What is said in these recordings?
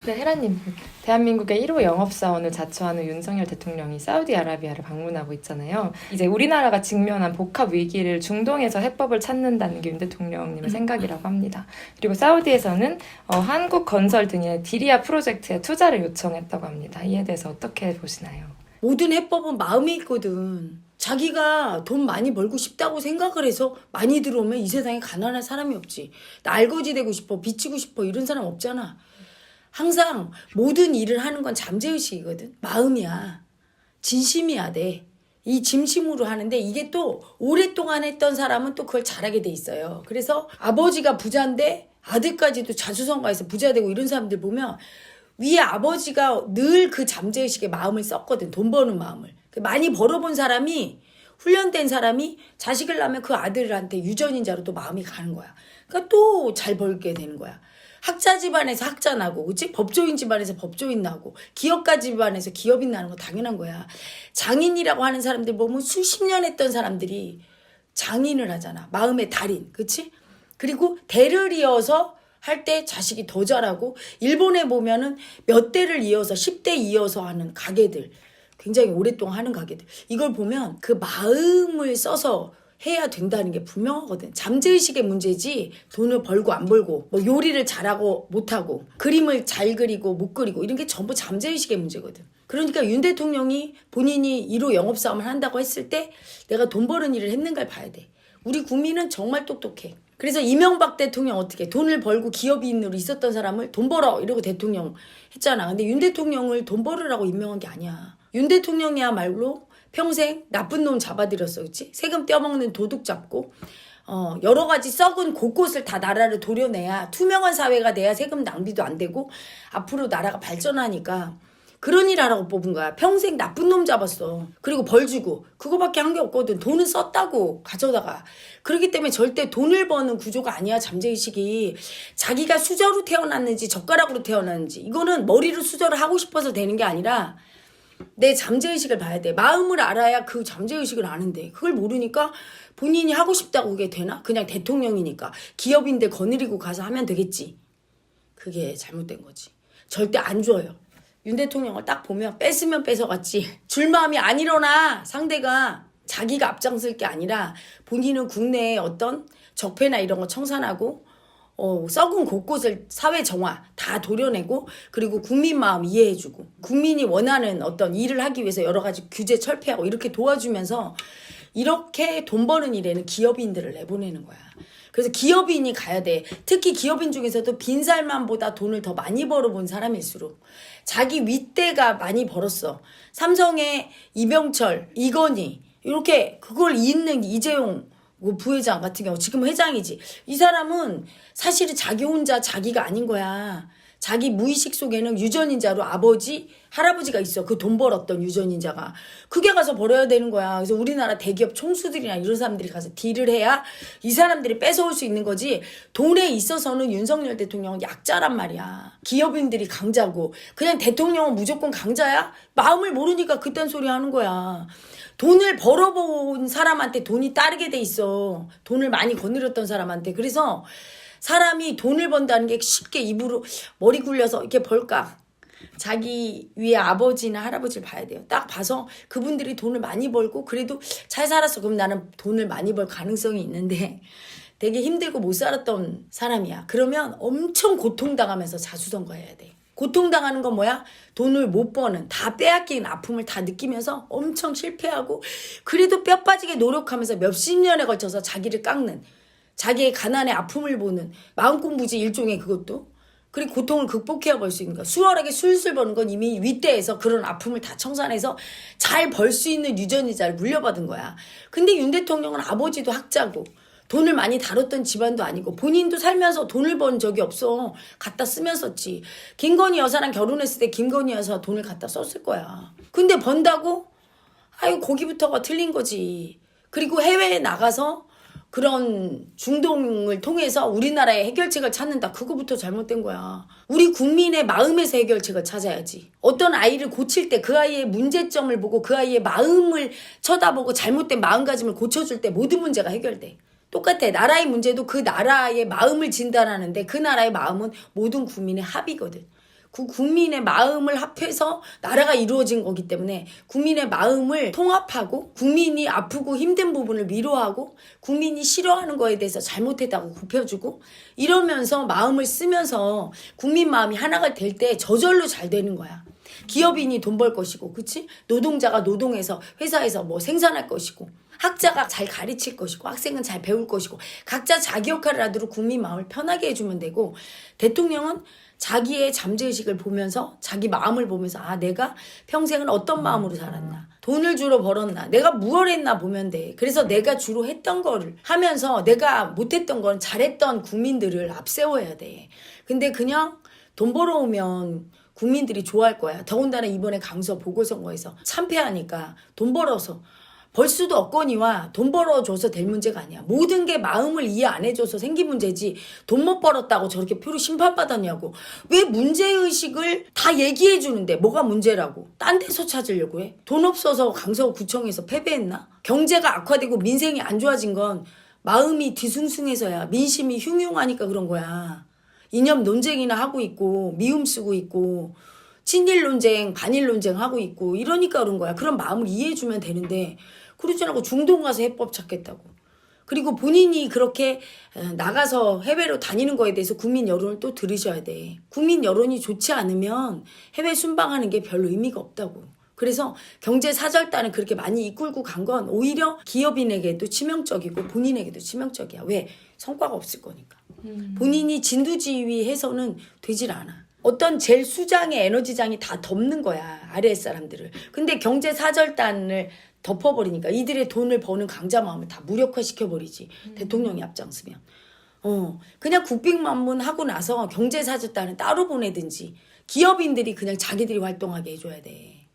네, 헤라님. 대한민국의 1호 영업사원을 자처하는 윤석열 대통령이 사우디아라비아를 방문하고 있잖아요. 이제 우리나라가 직면한 복합 위기를 중동에서 해법을 찾는다는 게 윤 대통령님의 생각이라고 합니다. 그리고 사우디에서는 한국 건설 등의 디리아 프로젝트에 투자를 요청했다고 합니다. 이에 대해서 어떻게 보시나요? 모든 해법은 마음에 있거든. 자기가 돈 많이 벌고 싶다고 생각을 해서 많이 들어오면 이 세상에 가난한 사람이 없지. 나 알거지 되고 싶어, 비치고 싶어 이런 사람 없잖아. 항상 모든 일을 하는 건 잠재의식이거든. 마음이야. 진심이야 돼. 이 진심으로 하는데 이게 또 오랫동안 했던 사람은 또 그걸 잘하게 돼 있어요. 그래서 아버지가 부자인데 아들까지도 자수성가해서 부자 되고 이런 사람들 보면 위에 아버지가 늘 그 잠재의식에 마음을 썼거든. 돈 버는 마음을. 많이 벌어본 사람이 훈련된 사람이 자식을 낳으면 그 아들한테 유전인자로 또 마음이 가는 거야. 그러니까 또 잘 벌게 되는 거야. 학자 집안에서 학자 나고, 그치? 법조인 집안에서 법조인 나고, 기업가 집안에서 기업인 나는 거 당연한 거야. 장인이라고 하는 사람들 보면 수십 년 했던 사람들이 장인을 하잖아. 마음의 달인, 그치? 그리고 대를 이어서 할 때 자식이 더 잘하고, 일본에 보면은 몇 대를 이어서, 10대 이어서 하는 가게들, 굉장히 오랫동안 하는 가게들. 이걸 보면 그 마음을 써서 해야 된다는 게 분명하거든. 잠재의식의 문제지 돈을 벌고 안 벌고 뭐 요리를 잘하고 못하고 그림을 잘 그리고 못 그리고 이런 게 전부 잠재의식의 문제거든. 그러니까 윤 대통령이 본인이 1호 영업사원을 한다고 했을 때 내가 돈 버는 일을 했는가를 봐야 돼. 우리 국민은 정말 똑똑해. 그래서 이명박 대통령 어떻게 돈을 벌고 기업인으로 있었던 사람을 돈 벌어 이러고 대통령 했잖아. 근데 윤 대통령을 돈 벌으라고 임명한 게 아니야. 윤 대통령이야말로 평생 나쁜 놈 잡아들였어, 그치? 세금 떼어먹는 도둑 잡고, 여러 가지 썩은 곳곳을 다 나라를 도려내야, 투명한 사회가 돼야 세금 낭비도 안 되고, 앞으로 나라가 발전하니까, 그런 일 하라고 뽑은 거야. 평생 나쁜 놈 잡았어. 그리고 벌 주고, 그거밖에 한 게 없거든. 돈은 썼다고, 가져다가. 그렇기 때문에 절대 돈을 버는 구조가 아니야, 잠재의식이. 자기가 수저로 태어났는지, 젓가락으로 태어났는지, 이거는 머리로 수저를 하고 싶어서 되는 게 아니라, 내 잠재의식을 봐야 돼. 마음을 알아야 그 잠재의식을 아는데 그걸 모르니까 본인이 하고 싶다고 그게 되나? 그냥 대통령이니까 기업인들 거느리고 가서 하면 되겠지. 그게 잘못된 거지. 절대 안 줘요. 윤 대통령을 딱 보면 뺏으면 뺏어갔지. 줄 마음이 안 일어나. 상대가 자기가 앞장설 게 아니라 본인은 국내에 어떤 적폐나 이런 거 청산하고 썩은 곳곳을 사회 정화 다 도려내고 그리고 국민 마음 이해해주고 국민이 원하는 어떤 일을 하기 위해서 여러 가지 규제 철폐하고 이렇게 도와주면서 이렇게 돈 버는 일에는 기업인들을 내보내는 거야. 그래서 기업인이 가야 돼. 특히 기업인 중에서도 빈살만보다 돈을 더 많이 벌어본 사람일수록 자기 윗대가 많이 벌었어. 삼성의 이병철, 이건희 이렇게 그걸 잇는 이재용 부회장 같은 경우 지금 회장이지. 이 사람은 사실은 자기 혼자 자기가 아닌 거야. 자기 무의식 속에는 유전인자로 아버지, 할아버지가 있어. 그 돈 벌었던 유전인자가. 그게 가서 벌어야 되는 거야. 그래서 우리나라 대기업 총수들이나 이런 사람들이 가서 딜을 해야 이 사람들이 뺏어올 수 있는 거지. 돈에 있어서는 윤석열 대통령은 약자란 말이야. 기업인들이 강자고. 그냥 대통령은 무조건 강자야? 마음을 모르니까 그딴 소리 하는 거야. 돈을 벌어본 사람한테 돈이 따르게 돼 있어. 돈을 많이 거느렸던 사람한테. 그래서 사람이 돈을 번다는 게 쉽게 입으로 머리 굴려서 이렇게 벌까? 자기 위에 아버지나 할아버지를 봐야 돼요. 딱 봐서 그분들이 돈을 많이 벌고 그래도 잘 살았어. 그럼 나는 돈을 많이 벌 가능성이 있는데 되게 힘들고 못 살았던 사람이야. 그러면 엄청 고통당하면서 자수성가해야 돼. 고통당하는 건 뭐야? 돈을 못 버는, 다 빼앗긴 아픔을 다 느끼면서 엄청 실패하고 그래도 뼈 빠지게 노력하면서 몇십 년에 걸쳐서 자기를 깎는, 자기의 가난의 아픔을 보는 마음공부지 일종의 그것도. 그리고 고통을 극복해야 벌 수 있는 거야. 수월하게 술술 버는 건 이미 윗대에서 그런 아픔을 다 청산해서 잘 벌 수 있는 유전이자를 물려받은 거야. 근데 윤 대통령은 아버지도 학자고 돈을 많이 다뤘던 집안도 아니고 본인도 살면서 돈을 번 적이 없어. 갖다 쓰면 썼지. 김건희 여사랑 결혼했을 때 김건희 여사 돈을 갖다 썼을 거야. 근데 번다고? 아유 거기부터가 틀린 거지. 그리고 해외에 나가서 그런 중동을 통해서 우리나라의 해결책을 찾는다. 그거부터 잘못된 거야. 우리 국민의 마음에서 해결책을 찾아야지. 어떤 아이를 고칠 때 그 아이의 문제점을 보고 그 아이의 마음을 쳐다보고 잘못된 마음가짐을 고쳐줄 때 모든 문제가 해결돼. 똑같아. 나라의 문제도 그 나라의 마음을 진단하는데 그 나라의 마음은 모든 국민의 합의거든. 그 국민의 마음을 합해서 나라가 이루어진 거기 때문에 국민의 마음을 통합하고 국민이 아프고 힘든 부분을 위로하고 국민이 싫어하는 거에 대해서 잘못했다고 굽혀주고 이러면서 마음을 쓰면서 국민 마음이 하나가 될 때 저절로 잘 되는 거야. 기업인이 돈 벌 것이고, 그치? 노동자가 노동해서 회사에서 뭐 생산할 것이고, 학자가 잘 가르칠 것이고, 학생은 잘 배울 것이고, 각자 자기 역할을 하도록 국민 마음을 편하게 해주면 되고, 대통령은 자기의 잠재의식을 보면서 자기 마음을 보면서 아 내가 평생은 어떤 마음으로 살았나 돈을 주로 벌었나 내가 무엇을 했나 보면 돼. 그래서 내가 주로 했던 거를 하면서 내가 못했던 건 잘했던 국민들을 앞세워야 돼. 근데 그냥 돈 벌어오면 국민들이 좋아할 거야. 더군다나 이번에 강서 보궐선거에서 참패하니까 돈 벌어서 벌 수도 없거니와 돈 벌어줘서 될 문제가 아니야. 모든 게 마음을 이해 안 해줘서 생긴 문제지 돈 못 벌었다고 저렇게 표로 심판받았냐고. 왜 문제의식을 다 얘기해 주는데 뭐가 문제라고. 딴 데서 찾으려고 해. 돈 없어서 강서구청에서 패배했나? 경제가 악화되고 민생이 안 좋아진 건 마음이 뒤숭숭해서야. 민심이 흉흉하니까 그런 거야. 이념 논쟁이나 하고 있고 미움 쓰고 있고 친일 논쟁, 반일 논쟁 하고 있고 이러니까 그런 거야. 그런 마음을 이해해주면 되는데 그러지 않고 중동 가서 해법 찾겠다고. 그리고 본인이 그렇게 나가서 해외로 다니는 거에 대해서 국민 여론을 또 들으셔야 돼. 국민 여론이 좋지 않으면 해외 순방하는 게 별 의미가 없다고. 그래서 경제사절단을 그렇게 많이 이끌고 간 건 오히려 기업인에게도 치명적이고 본인에게도 치명적이야. 왜? 성과가 없을 거니까. 본인이 진두지휘해서는 되질 않아. 어떤 제일 수장의 에너지장이 다 덮는 거야. 아래 사람들을. 근데 경제사절단을 덮어버리니까 이들의 돈을 버는 강자 마음을 다 무력화시켜버리지. 대통령이 앞장서면. 그냥 국빈만문 하고 나서 경제사절단은 따로 보내든지 기업인들이 그냥 자기들이 활동하게 해줘야 돼.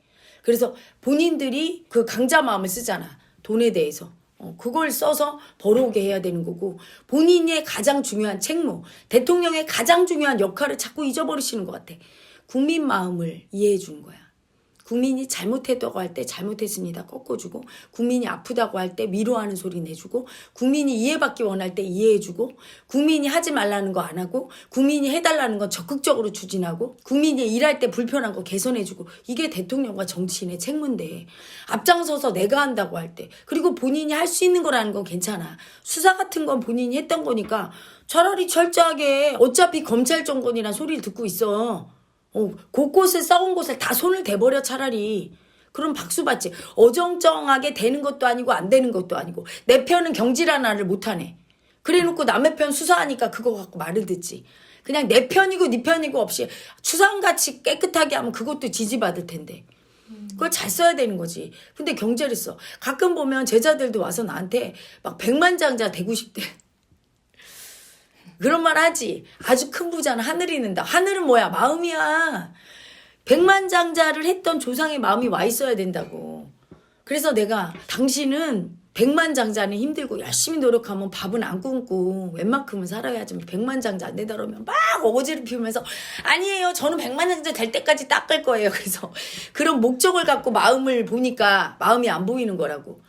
그래서 본인들이 그 강자 마음을 쓰잖아. 돈에 대해서. 그걸 써서 벌어오게 해야 되는 거고 본인의 가장 중요한 책무, 대통령의 가장 중요한 역할을 자꾸 잊어버리시는 것 같아. 국민 마음을 이해해 주는 거야. 국민이 잘못했다고 할 때 잘못했습니다 꺾어주고 국민이 아프다고 할 때 위로하는 소리 내주고 국민이 이해받기 원할 때 이해해주고 국민이 하지 말라는 거 안 하고 국민이 해달라는 건 적극적으로 추진하고 국민이 일할 때 불편한 거 개선해주고 이게 대통령과 정치인의 책무인데 앞장서서 내가 한다고 할 때 그리고 본인이 할 수 있는 거라는 건 괜찮아. 수사 같은 건 본인이 했던 거니까 차라리 철저하게 어차피 검찰 정권이란 소리를 듣고 있어. 곳곳에 썩은 곳을 다 손을 대버려 차라리. 그럼 박수 받지. 어정쩡하게 되는 것도 아니고 안 되는 것도 아니고 내 편은 경질 하나를 못하네. 그래놓고 남의 편 수사하니까 그거 갖고 말을 듣지. 그냥 내 편이고 네 편이고 없이 추상같이 깨끗하게 하면 그것도 지지받을 텐데. 그걸 잘 써야 되는 거지. 근데 경제를 써. 가끔 보면 제자들도 와서 나한테 막 백만장자 되고 싶대. 그런 말 하지. 아주 큰 부자는 하늘이 는다. 하늘은 뭐야? 마음이야. 백만장자를 했던 조상의 마음이 와 있어야 된다고. 그래서 내가 당신은 백만장자는 힘들고 열심히 노력하면 밥은 안 굶고 웬만큼은 살아야지. 백만장자 안 되다 그러면 막 어거지를 피우면서 아니에요. 저는 백만장자 될 때까지 닦을 거예요. 그래서 그런 목적을 갖고 마음을 보니까 마음이 안 보이는 거라고.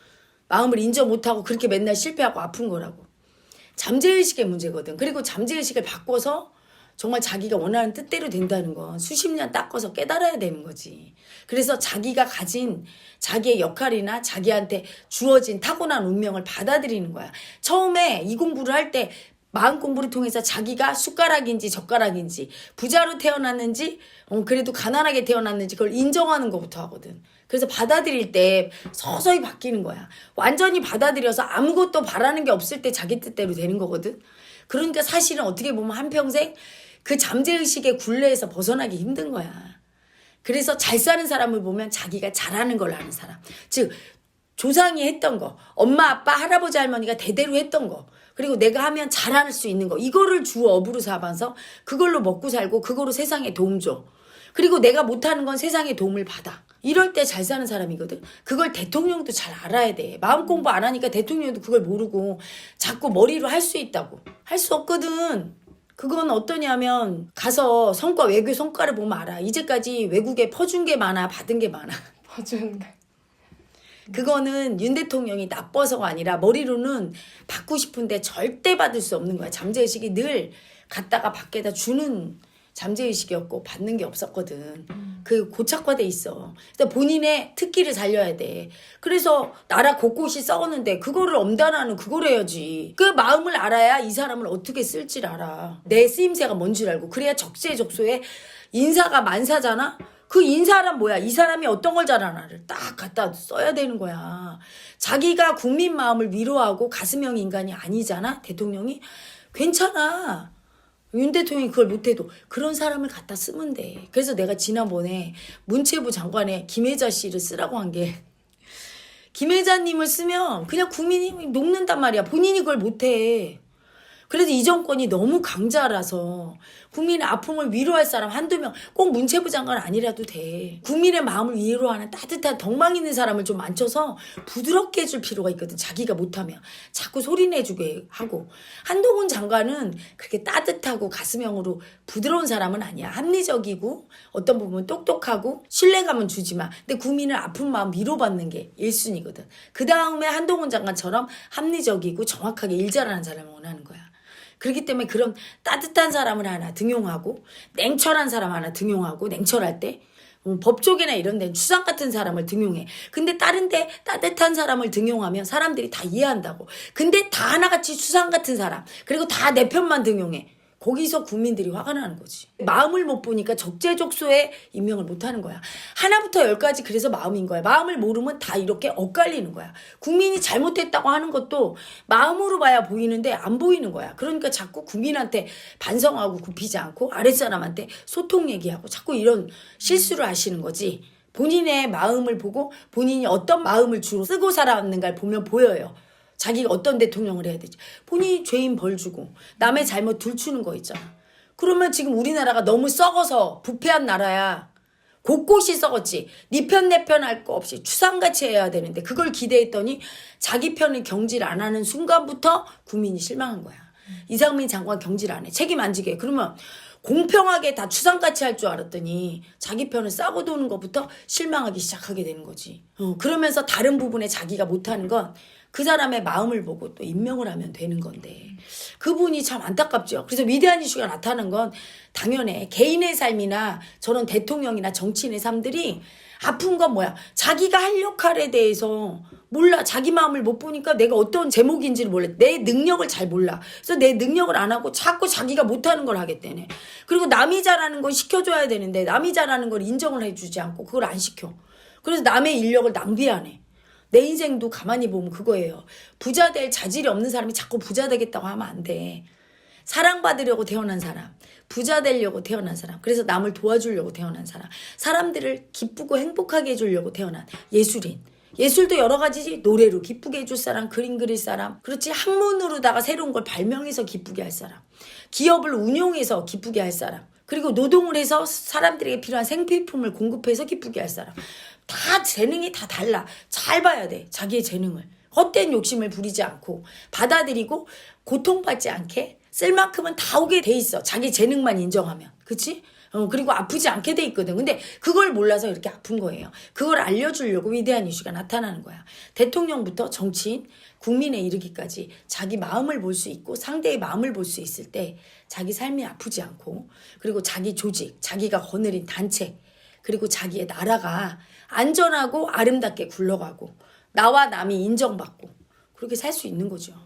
마음을 인정 못하고 그렇게 맨날 실패하고 아픈 거라고. 잠재의식의 문제거든. 그리고 잠재의식을 바꿔서 정말 자기가 원하는 뜻대로 된다는 건 수십 년 닦아서 깨달아야 되는 거지. 그래서 자기가 가진 자기의 역할이나 자기한테 주어진 타고난 운명을 받아들이는 거야. 처음에 이 공부를 할 때 마음 공부를 통해서 자기가 숟가락인지 젓가락인지 부자로 태어났는지 그래도 가난하게 태어났는지 그걸 인정하는 것부터 하거든. 그래서 받아들일 때 서서히 바뀌는 거야. 완전히 받아들여서 아무것도 바라는 게 없을 때 자기 뜻대로 되는 거거든. 그러니까 사실은 어떻게 보면 한평생 그 잠재의식의 굴레에서 벗어나기 힘든 거야. 그래서 잘 사는 사람을 보면 자기가 잘하는 걸 아는 사람. 즉 조상이 했던 거, 엄마, 아빠, 할아버지, 할머니가 대대로 했던 거, 그리고 내가 하면 잘할 수 있는 거, 이거를 주업으로 삼아서 그걸로 먹고 살고 그거로 세상에 도움 줘. 그리고 내가 못하는 건 세상에 도움을 받아. 이럴 때 잘 사는 사람이거든. 그걸 대통령도 잘 알아야 돼. 마음 공부 안 하니까 대통령도 그걸 모르고 자꾸 머리로 할 수 있다고. 할 수 없거든. 그건 어떠냐면 가서 성과, 외교 성과를 보면 알아. 이제까지 외국에 퍼준 게 많아, 받은 게 많아. 퍼준 거. 그거는 윤 대통령이 나빠서가 아니라 머리로는 받고 싶은데 절대 받을 수 없는 거야. 잠재의식이 늘 갖다가 밖에다 주는 잠재의식이었고 받는 게 없었거든. 그 고착화돼 있어. 근데 본인의 특기를 살려야 돼. 그래서 나라 곳곳이 썩었는데 그거를 엄단하는 그걸 해야지. 그 마음을 알아야 이 사람을 어떻게 쓸지를 알아. 내 쓰임새가 뭔 줄 알고. 그래야 적재적소에 인사가 만사잖아. 그 인사란 뭐야? 이 사람이 어떤 걸 잘하나를 딱 갖다 써야 되는 거야. 자기가 국민 마음을 위로하고 가슴형 인간이 아니잖아, 대통령이. 괜찮아. 윤 대통령이 그걸 못해도 그런 사람을 갖다 쓰면 돼. 그래서 내가 지난번에 문체부 장관에 김혜자 씨를 쓰라고 한 게, 김혜자님을 쓰면 그냥 국민이 녹는단 말이야. 본인이 그걸 못해. 그래도 이 정권이 너무 강자라서 국민의 아픔을 위로할 사람 한두 명, 꼭 문체부 장관 아니라도 돼. 국민의 마음을 위로하는 따뜻한 덕망 있는 사람을 좀 앉혀서 부드럽게 해줄 필요가 있거든. 자기가 못하면 자꾸 소리내주게 하고. 한동훈 장관은 그렇게 따뜻하고 가슴형으로 부드러운 사람은 아니야. 합리적이고 어떤 부분은 똑똑하고 신뢰감은 주지만 근데 국민의 아픈 마음 위로받는 게 1순위거든. 그 다음에 한동훈 장관처럼 합리적이고 정확하게 일 잘하는 사람을 원하는 거야. 그렇기 때문에 그런 따뜻한 사람을 하나 등용하고 냉철한 사람 하나 등용하고 냉철할 때 법조계나 이런 데는 추상 같은 사람을 등용해. 근데 다른 데 따뜻한 사람을 등용하면 사람들이 다 이해한다고. 근데 다 하나같이 추상 같은 사람 그리고 다 내 편만 등용해. 거기서 국민들이 화가 나는 거지. 마음을 못 보니까 적재적소에 임명을 못 하는 거야. 하나부터 열까지 그래서 마음인 거야. 마음을 모르면 다 이렇게 엇갈리는 거야. 국민이 잘못했다고 하는 것도 마음으로 봐야 보이는데 안 보이는 거야. 그러니까 자꾸 국민한테 반성하고 굽히지 않고 아랫사람한테 소통 얘기하고 자꾸 이런 실수를 하시는 거지. 본인의 마음을 보고 본인이 어떤 마음을 주로 쓰고 살아왔는가를 보면 보여요. 자기가 어떤 대통령을 해야 되지. 본인이 죄인 벌 주고 남의 잘못 들추는 거 있잖아. 그러면 지금 우리나라가 너무 썩어서 부패한 나라야. 곳곳이 썩었지. 네 편 내 편 할 거 없이 추상같이 해야 되는데 그걸 기대했더니 자기 편을 경질 안 하는 순간부터 국민이 실망한 거야. 이상민 장관 경질 안 해. 책임 안 지게. 그러면 공평하게 다 추상같이 할 줄 알았더니 자기 편을 싸고 도는 것부터 실망하기 시작하게 되는 거지. 그러면서 다른 부분에 자기가 못하는 건 그 사람의 마음을 보고 또 임명을 하면 되는 건데 그분이 참 안타깝죠. 그래서 위대한 이슈가 나타나는 건 당연해. 개인의 삶이나 저런 대통령이나 정치인의 삶들이 아픈 건 뭐야? 자기가 할 역할에 대해서 몰라. 자기 마음을 못 보니까 내가 어떤 제목인지를 몰라. 내 능력을 잘 몰라. 그래서 내 능력을 안 하고 자꾸 자기가 못하는 걸 하겠다네. 그리고 남이 잘하는 걸 시켜줘야 되는데 남이 잘하는 걸 인정을 해주지 않고 그걸 안 시켜. 그래서 남의 인력을 낭비하네. 내 인생도 가만히 보면 그거예요. 부자 될 자질이 없는 사람이 자꾸 부자 되겠다고 하면 안 돼. 사랑받으려고 태어난 사람, 부자 되려고 태어난 사람, 그래서 남을 도와주려고 태어난 사람, 사람들을 기쁘고 행복하게 해주려고 태어난 예술인. 예술도 여러 가지지. 노래로 기쁘게 해줄 사람, 그림 그릴 사람, 그렇지. 학문으로다가 새로운 걸 발명해서 기쁘게 할 사람, 기업을 운용해서 기쁘게 할 사람, 그리고 노동을 해서 사람들에게 필요한 생필품을 공급해서 기쁘게 할 사람. 다 재능이 다 달라. 잘 봐야 돼. 자기의 재능을. 헛된 욕심을 부리지 않고 받아들이고 고통받지 않게 쓸 만큼은 다 오게 돼 있어. 자기 재능만 인정하면. 그치? 그리고 아프지 않게 돼 있거든. 근데 그걸 몰라서 이렇게 아픈 거예요. 그걸 알려주려고 위대한 이슈가 나타나는 거야. 대통령부터 정치인, 국민에 이르기까지 자기 마음을 볼 수 있고 상대의 마음을 볼 수 있을 때 자기 삶이 아프지 않고 그리고 자기 조직, 자기가 거느린 단체 그리고 자기의 나라가 안전하고 아름답게 굴러가고 나와 남이 인정받고 그렇게 살 수 있는 거죠.